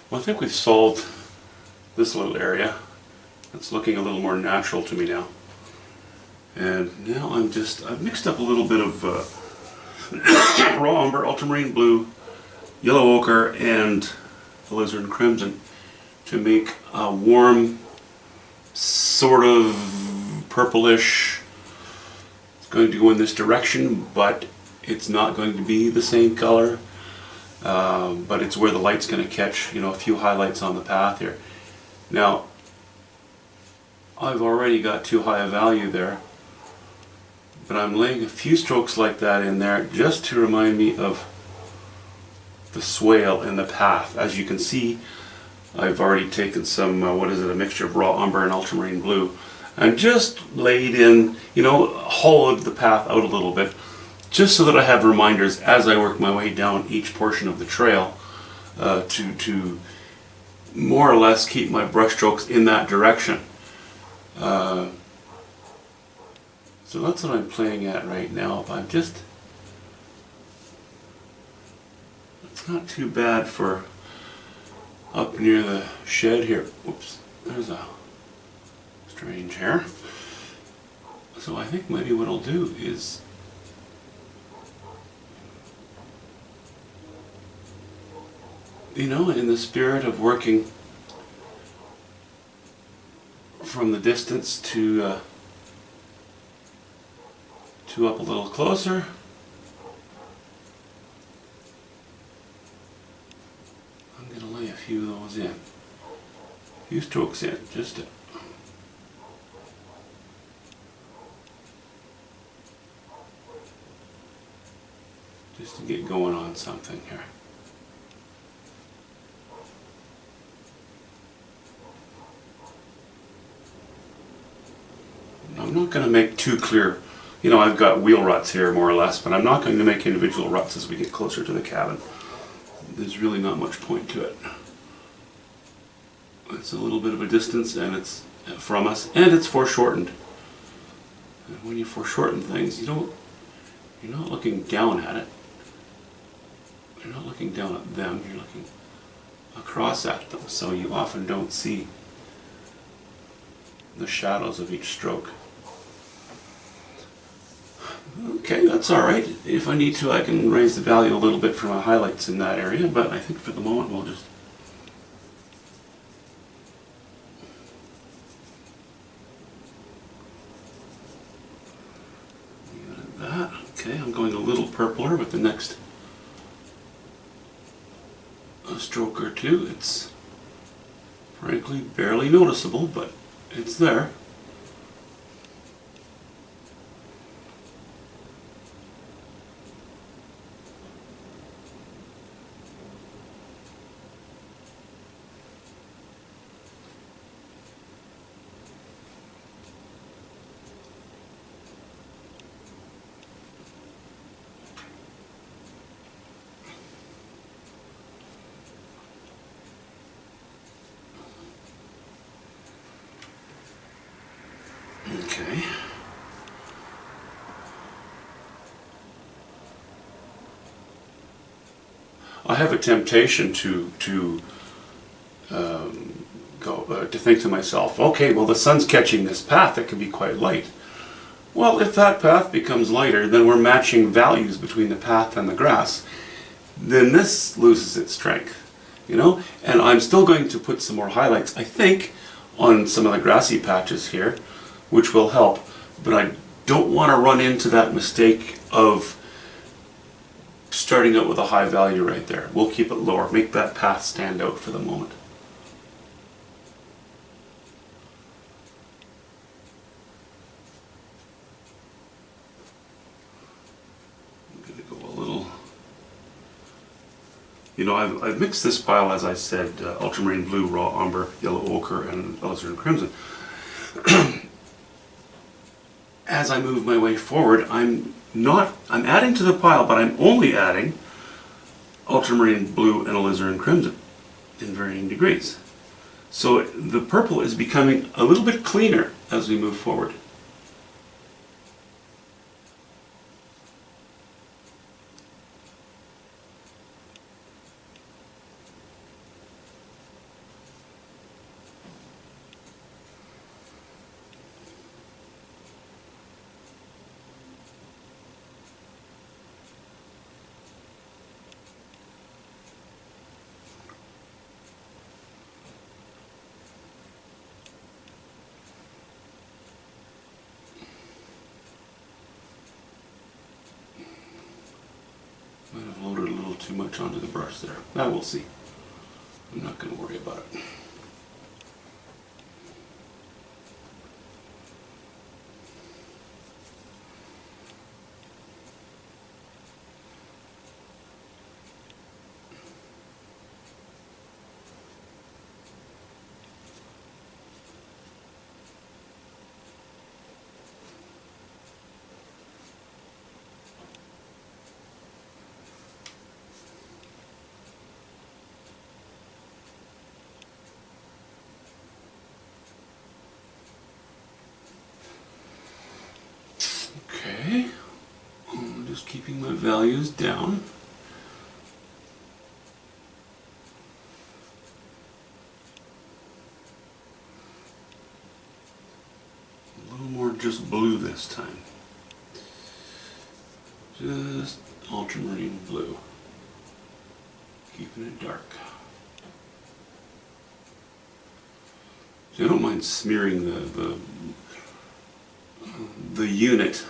Well, I think we've solved this little area. It's looking a little more natural to me now. And now I've mixed up a little bit of raw umber, ultramarine blue, yellow ochre, and alizarin crimson to make a warm, sort of purplish. It's going to go in this direction, but it's not going to be the same color. But it's where the light's going to catch, a few highlights on the path here. Now, I've already got too high a value there, but I'm laying a few strokes like that in there just to remind me of the swale in the path. As you can see, I've already taken some, a mixture of raw umber and ultramarine blue, and just laid in, hollowed the path out a little bit, just so that I have reminders as I work my way down each portion of the trail to more or less keep my brush strokes in that direction. So that's what I'm playing at right now. It's not too bad for up near the shed here. Whoops, there's a strange hair. So I think maybe what I'll do is in the spirit of working from the distance to up a little closer. I'm going to lay a few of those in. A few strokes in, just to get going on something here. I'm not going to make too clear. I've got wheel ruts here more or less, but I'm not going to make individual ruts as we get closer to the cabin. There's really not much point to it. It's a little bit of a distance, and it's from us, and it's foreshortened. And when you foreshorten things, you're not looking down at it. You're not looking down at them. You're looking across at them, so you often don't see the shadows of each stroke. Okay, that's alright. If I need to, I can raise the value a little bit for my highlights in that area, but I think for the moment we'll just leave it at that. Okay, I'm going a little purpler with the next stroke or two. It's frankly barely noticeable, but it's there. Okay. I have a temptation to think to myself, okay, well the sun's catching this path, it can be quite light. Well, if that path becomes lighter, then we're matching values between the path and the grass. Then this loses its strength, and I'm still going to put some more highlights, I think, on some of the grassy patches here, which will help, but I don't want to run into that mistake of starting out with a high value right there. We'll keep it lower, make that path stand out for the moment. I'm going to go a little... I've mixed this pile, as I said, ultramarine blue, raw umber, yellow ochre, and alizarin crimson. As I move my way forward, I'm adding to the pile, but I'm only adding ultramarine blue and alizarin crimson in varying degrees. So the purple is becoming a little bit cleaner as we move forward. Might have loaded a little too much onto the brush there. Now we'll see. I'm not going to worry about it. Okay, I'm just keeping my values down. A little more just blue this time. Just ultramarine blue. Keeping it dark. So I don't mind smearing the unit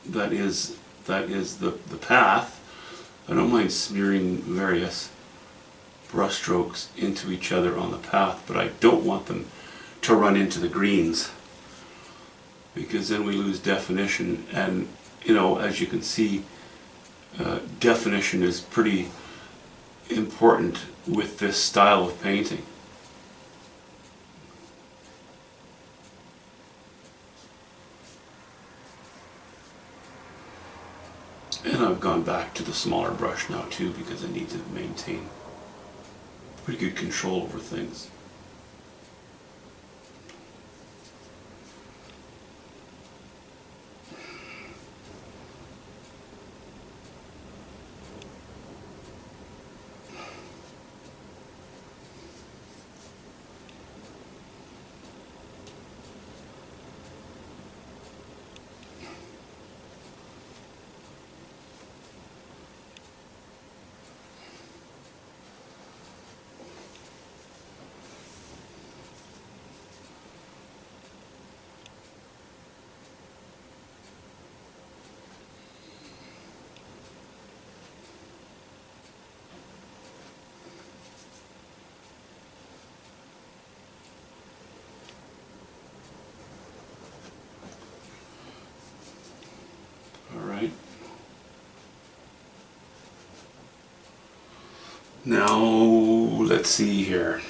that is the path. I don't mind smearing various brush strokes into each other on the path, but I don't want them to run into the greens, because then we lose definition. And you know, as you can see, definition is pretty important with this style of painting. And I've gone back to the smaller brush now too, because I need to maintain pretty good control over things. Alright. Now, let's see here.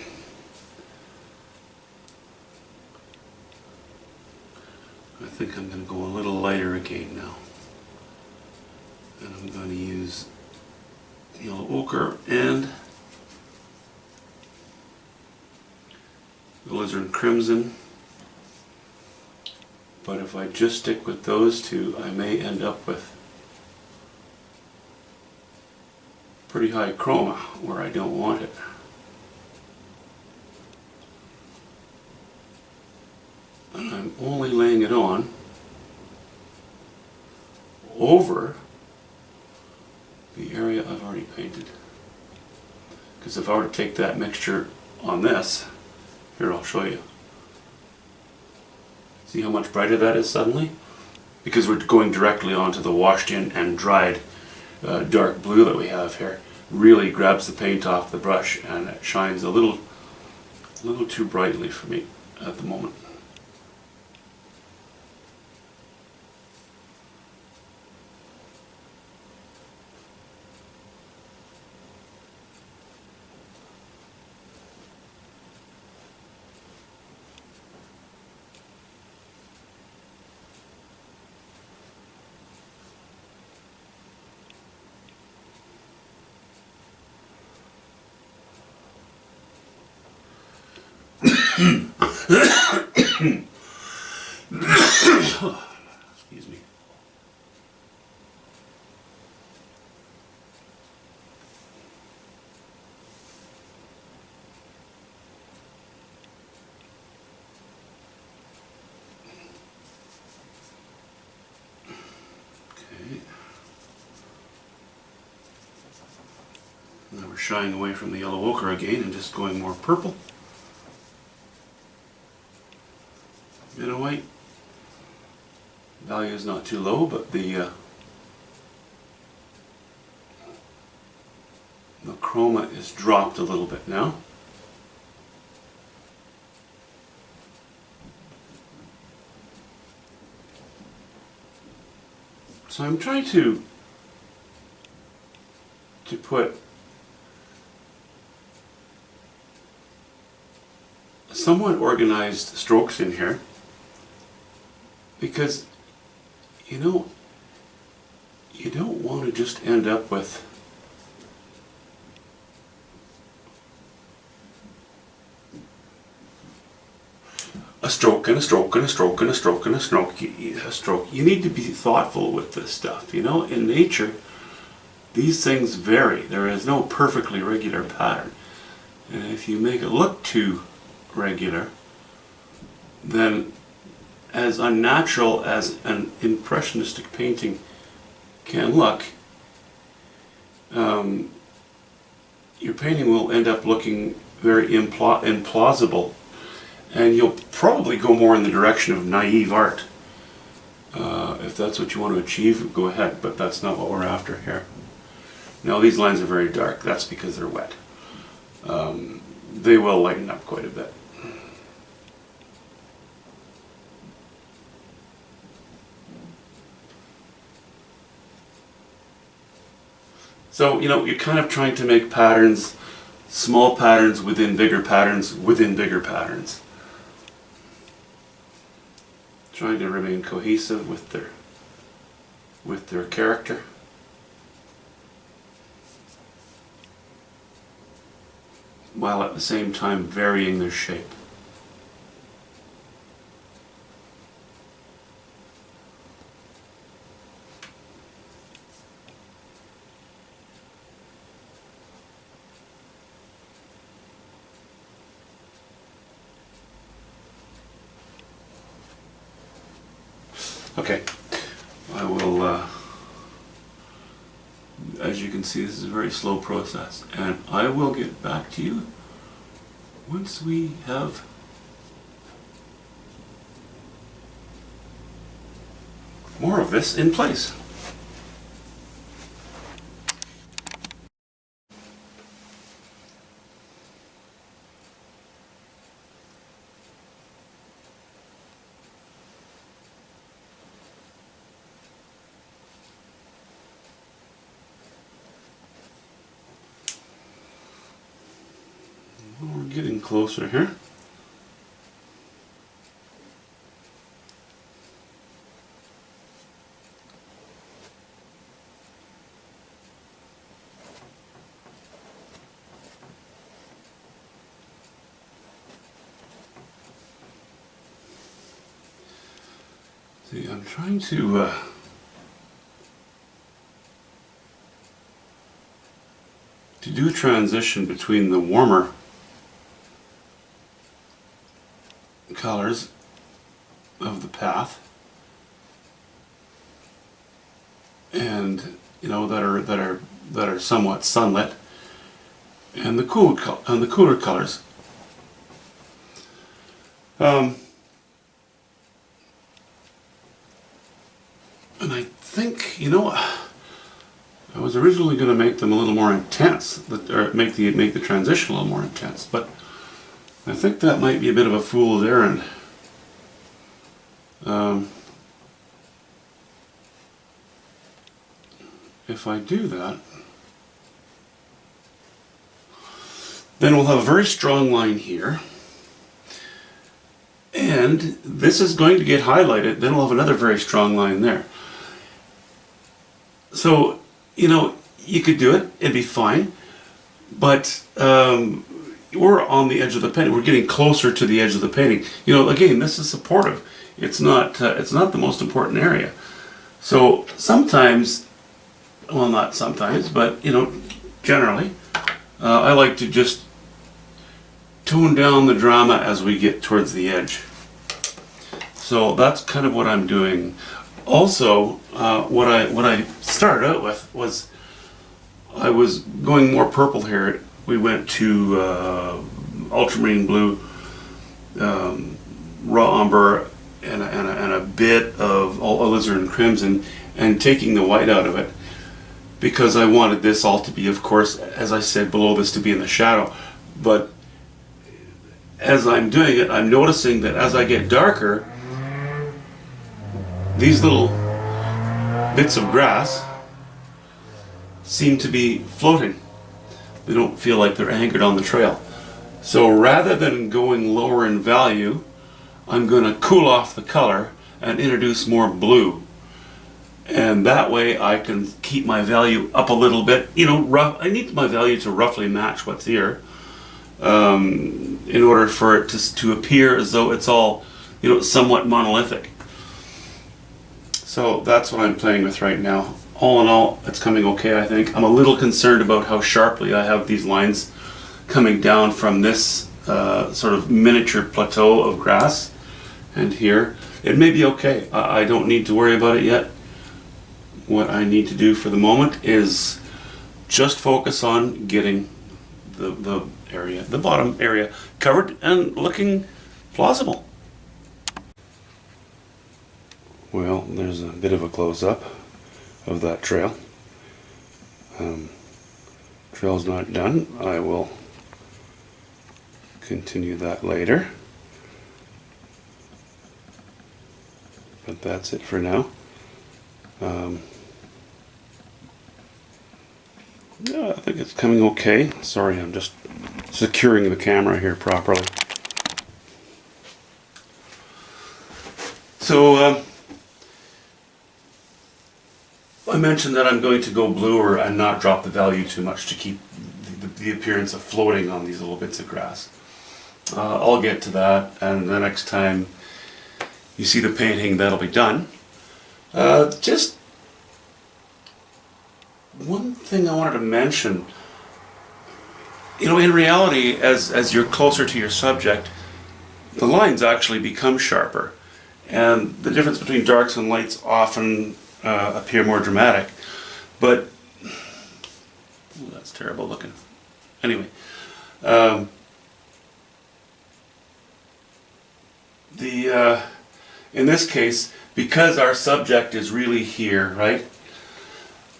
I think I'm going to go a little lighter again now. And I'm going to use yellow ochre and alizarin crimson. But if I just stick with those two, I may end up with pretty high chroma where I don't want it. And I'm only laying it on over the area I've already painted. Because if I were to take that mixture on this, here I'll show you. See how much brighter that is suddenly? Because we're going directly onto the washed in and dried dark blue that we have here. Really grabs the paint off the brush, and it shines a little too brightly for me at the moment. Excuse me. Okay. Now we're shying away from the yellow ochre again and just going more purple. Bit of white. Value is not too low, but the The chroma is dropped a little bit now. So I'm trying to put somewhat organized strokes in here, because you know, you don't want to just end up with a stroke and a stroke and a stroke and a stroke and a stroke. You need to be thoughtful with this stuff. You know, in nature, these things vary. There is no perfectly regular pattern. And if you make it look too regular, then as unnatural as an impressionistic painting can look, your painting will end up looking very implausible, and you'll probably go more in the direction of naive art. If that's what you want to achieve, go ahead, but that's not what we're after here. Now these lines are very dark. That's because they're wet. They will lighten up quite a bit. So, you know, you're kind of trying to make patterns, small patterns within bigger patterns within bigger patterns. Trying to remain cohesive with their character. While at the same time varying their shape. Okay, I will, as you can see, this is a very slow process, and I will get back to you once we have more of this in place. We're getting closer here. See, I'm trying to do a transition between the warmer colors of the path and, you know, that are somewhat sunlit, and the cooler colors. And I think, you know, I was originally going to make them a little more intense, or make the transition a little more intense, but I think that might be a bit of a fool's errand. If I do that, then we'll have a very strong line here, and this is going to get highlighted, then we'll have another very strong line there. So, you know, you could do it, it'd be fine, but we're on the edge of the painting. We're getting closer to the edge of the painting. You know, again, this is supportive. It's not the most important area. So sometimes, well, not sometimes, but, you know, generally, I like to just tone down the drama as we get towards the edge. So that's kind of what I'm doing. Also, what I started out with was I was going more purple here. We went to ultramarine blue, raw umber, and a bit of alizarin crimson, and taking the white out of it. because I wanted this all to be, of course, as I said, below this to be in the shadow. But as I'm doing it, I'm noticing that as I get darker, these little bits of grass seem to be floating. They don't feel like they're anchored on the trail. So rather than going lower in value, I'm going to cool off the color and introduce more blue. And that way I can keep my value up a little bit. You know, I need my value to roughly match what's here in order for it to appear as though it's all, you know, somewhat monolithic. So that's what I'm playing with right now. All in all, it's coming okay, I think. I'm a little concerned about how sharply I have these lines coming down from this sort of miniature plateau of grass and here. It may be okay. I don't need to worry about it yet. What I need to do for the moment is just focus on getting the area, the bottom area, covered and looking plausible. Well, there's a bit of a close-up of that trail. Trail's not done. I will continue that later. But that's it for now. Yeah, I think it's coming okay. Sorry, I'm just securing the camera here properly. So, I mentioned that I'm going to go bluer and not drop the value too much to keep the appearance of floating on these little bits of grass. I'll get to that, and the next time you see the painting, that'll be done. Just one thing I wanted to mention. You know, in reality, as you're closer to your subject, the lines actually become sharper, and the difference between darks and lights often appear more dramatic. But ooh, that's terrible looking. Anyway, in this case, because our subject is really here, right?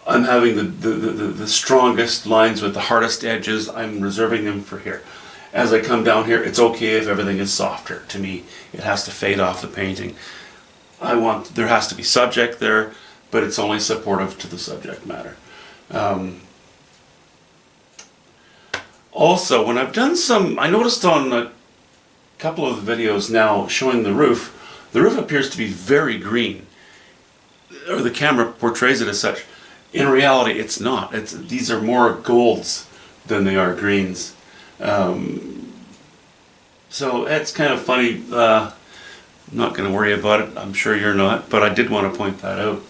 I'm having the strongest lines with the hardest edges. I'm reserving them for here. As I come down here, it's okay if everything is softer. To me, it has to fade off the painting. There has to be subject there, but it's only supportive to the subject matter. Also, when I've done I noticed on a couple of the videos now showing the roof appears to be very green, or the camera portrays it as such. In reality, it's not. These are more golds than they are greens. So it's kind of funny. I'm not going to worry about it. I'm sure you're not, but I did want to point that out.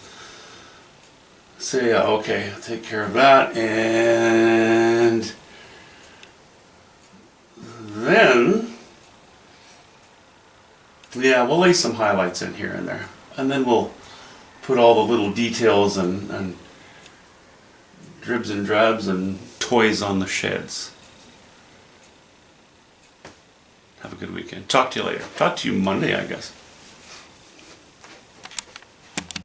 So yeah, okay, I'll take care of that, and then yeah, we'll lay some highlights in here and there, and then we'll put all the little details and dribs and drabs and toys on the sheds. Have a good weekend. Talk to you later. Talk to you Monday, I guess.